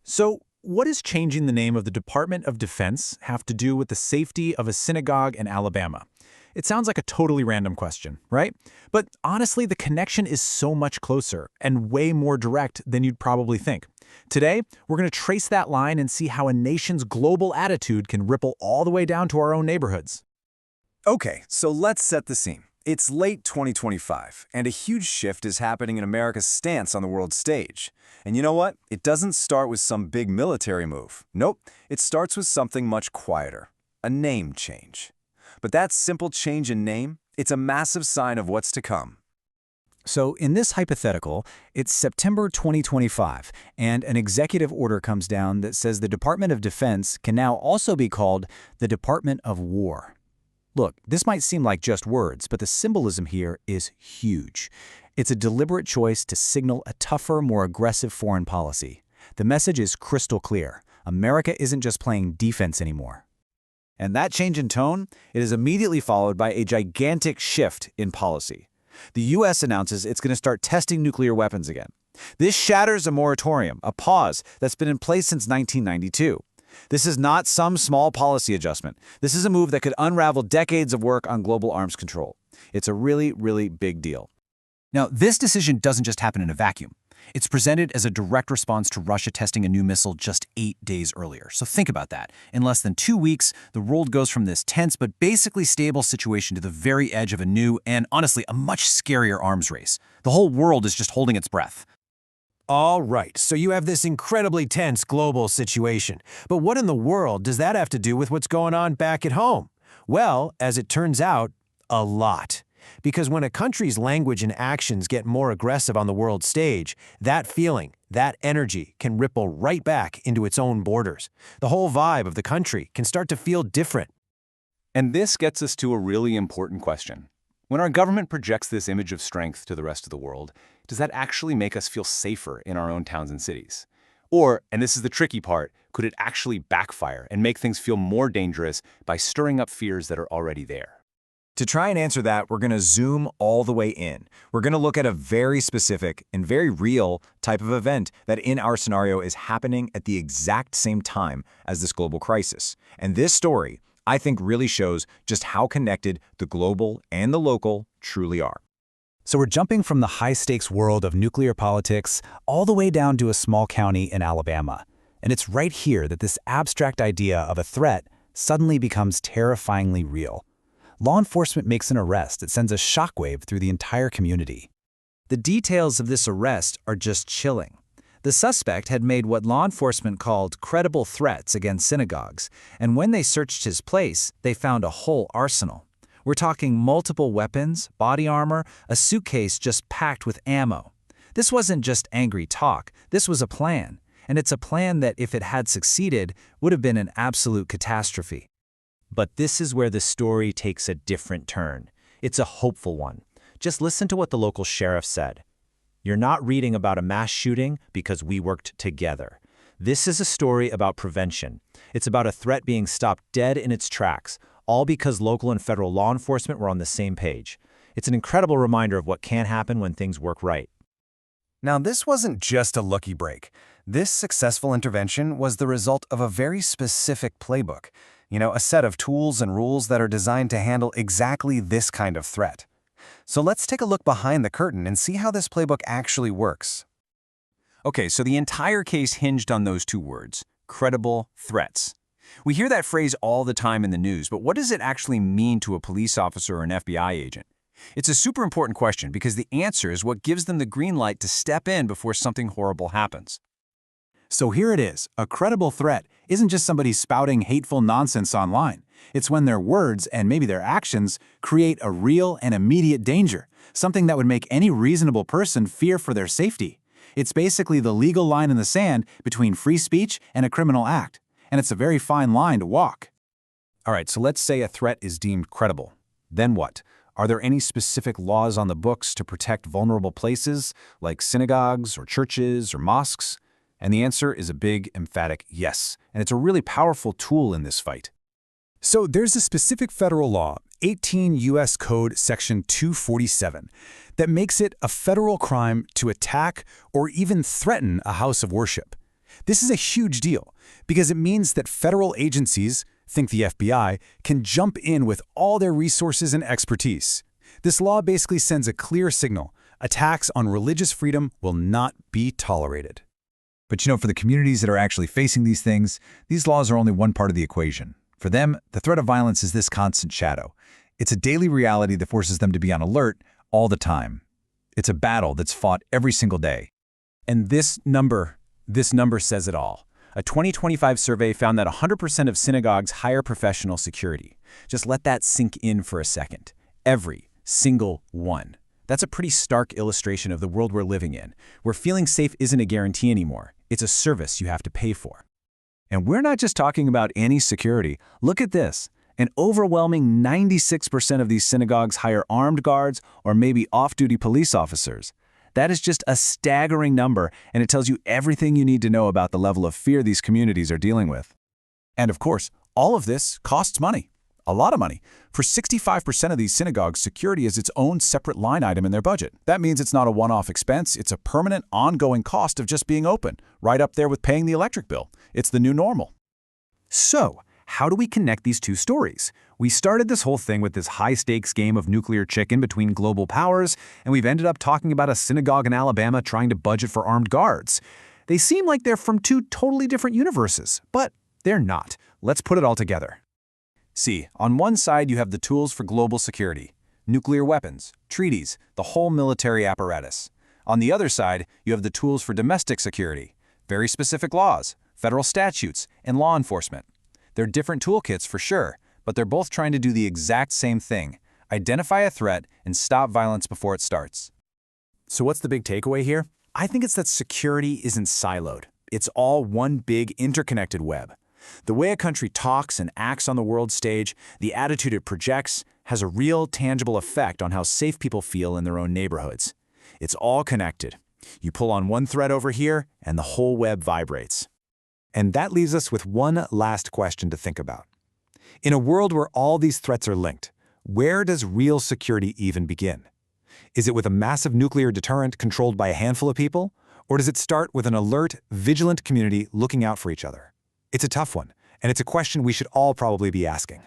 So, what does changing the name of the Department of Defense have to do with the safety of a synagogue in Alabama? It sounds like a totally random question, right? But honestly, the connection is so much closer and way more direct than you'd probably think. Today, we're going to trace that line and see how a nation's global attitude can ripple all the way down to our own neighborhoods. Okay, so let's set the scene. It's late 2025, and a huge shift is happening in America's stance on the world stage. And you know what? It doesn't start with some big military move. Nope, it starts with something much quieter, a name change. But that simple change in name, it's a massive sign of what's to come. So in this hypothetical, it's September 2025, and an executive order comes down that says the Department of Defense can now also be called the Department of War. Look, this might seem like just words, but the symbolism here is huge. It's a deliberate choice to signal a tougher, more aggressive foreign policy. The message is crystal clear. America isn't just playing defense anymore. And that change in tone, it is immediately followed by a gigantic shift in policy. The U.S. announces it's going to start testing nuclear weapons again. This shatters a moratorium, a pause that's been in place since 1992. This is not some small policy adjustment. This is a move that could unravel decades of work on global arms control. It's a really, really big deal. Now, this decision doesn't just happen in a vacuum. It's presented as a direct response to Russia testing a new missile just 8 days earlier. So think about that. In less than 2 weeks, the world goes from this tense but basically stable situation to the very edge of a new and, honestly, a much scarier arms race. The whole world is just holding its breath. All right, so you have this incredibly tense global situation. But what in the world does that have to do with what's going on back at home? Well, as it turns out, a lot. Because when a country's language and actions get more aggressive on the world stage, that feeling, that energy can ripple right back into its own borders. The whole vibe of the country can start to feel different. And this gets us to a really important question. When our government projects this image of strength to the rest of the world, does that actually make us feel safer in our own towns and cities? Or, and this is the tricky part, could it actually backfire and make things feel more dangerous by stirring up fears that are already there? To try and answer that, we're going to zoom all the way in. We're going to look at a very specific and very real type of event that in our scenario is happening at the exact same time as this global crisis. And this story, I think, really shows just how connected the global and the local truly are. So we're jumping from the high-stakes world of nuclear politics all the way down to a small county in Alabama. And it's right here that this abstract idea of a threat suddenly becomes terrifyingly real. Law enforcement makes an arrest that sends a shockwave through the entire community. The details of this arrest are just chilling. The suspect had made what law enforcement called credible threats against synagogues, and when they searched his place, they found a whole arsenal. We're talking multiple weapons, body armor, a suitcase just packed with ammo. This wasn't just angry talk, this was a plan. And it's a plan that, if it had succeeded, would have been an absolute catastrophe. But this is where the story takes a different turn. It's a hopeful one. Just listen to what the local sheriff said. You're not reading about a mass shooting because we worked together. This is a story about prevention. It's about a threat being stopped dead in its tracks, all because local and federal law enforcement were on the same page. It's an incredible reminder of what can happen when things work right. Now, this wasn't just a lucky break. This successful intervention was the result of a very specific playbook. A set of tools and rules that are designed to handle exactly this kind of threat. So let's take a look behind the curtain and see how this playbook actually works. Okay, so the entire case hinged on those two words, credible threats. We hear that phrase all the time in the news, but what does it actually mean to a police officer or an FBI agent? It's a super important question because the answer is what gives them the green light to step in before something horrible happens. So here it is. A credible threat isn't just somebody spouting hateful nonsense online. It's when their words and maybe their actions create a real and immediate danger, something that would make any reasonable person fear for their safety. It's basically the legal line in the sand between free speech and a criminal act. And it's a very fine line to walk. All right, so let's say a threat is deemed credible. Then what? Are there any specific laws on the books to protect vulnerable places, like synagogues or churches or mosques? And the answer is a big, emphatic yes. And it's a really powerful tool in this fight. So there's a specific federal law, 18 U.S. Code Section 247, that makes it a federal crime to attack or even threaten a house of worship. This is a huge deal because it means that federal agencies, think the FBI, can jump in with all their resources and expertise. This law basically sends a clear signal. Attacks on religious freedom will not be tolerated. But for the communities that are actually facing these things, these laws are only one part of the equation. For them, the threat of violence is this constant shadow. It's a daily reality that forces them to be on alert all the time. It's a battle that's fought every single day. And this number says it all. A 2025 survey found that 100% of synagogues hire professional security. Just let that sink in for a second. Every single one. That's a pretty stark illustration of the world we're living in, where feeling safe isn't a guarantee anymore. It's a service you have to pay for. And we're not just talking about any security. Look at this. An overwhelming 96% of these synagogues hire armed guards or maybe off-duty police officers. That is just a staggering number, and it tells you everything you need to know about the level of fear these communities are dealing with. And of course, all of this costs money. A lot of money. For 65% of these synagogues, security is its own separate line item in their budget. That means it's not a one-off expense, it's a permanent, ongoing cost of just being open, right up there with paying the electric bill. It's the new normal. So, how do we connect these two stories? We started this whole thing with this high-stakes game of nuclear chicken between global powers, and we've ended up talking about a synagogue in Alabama trying to budget for armed guards. They seem like they're from two totally different universes, but they're not. Let's put it all together. See, on one side you have the tools for global security, nuclear weapons, treaties, the whole military apparatus. On the other side, you have the tools for domestic security, very specific laws, federal statutes, and law enforcement. They're different toolkits for sure, but they're both trying to do the exact same thing, identify a threat and stop violence before it starts. So what's the big takeaway here? I think it's that security isn't siloed. It's all one big interconnected web. The way a country talks and acts on the world stage, the attitude it projects, has a real, tangible effect on how safe people feel in their own neighborhoods. It's all connected. You pull on one thread over here, and the whole web vibrates. And that leaves us with one last question to think about. In a world where all these threats are linked, where does real security even begin? Is it with a massive nuclear deterrent controlled by a handful of people? Or does it start with an alert, vigilant community looking out for each other? It's a tough one, and it's a question we should all probably be asking.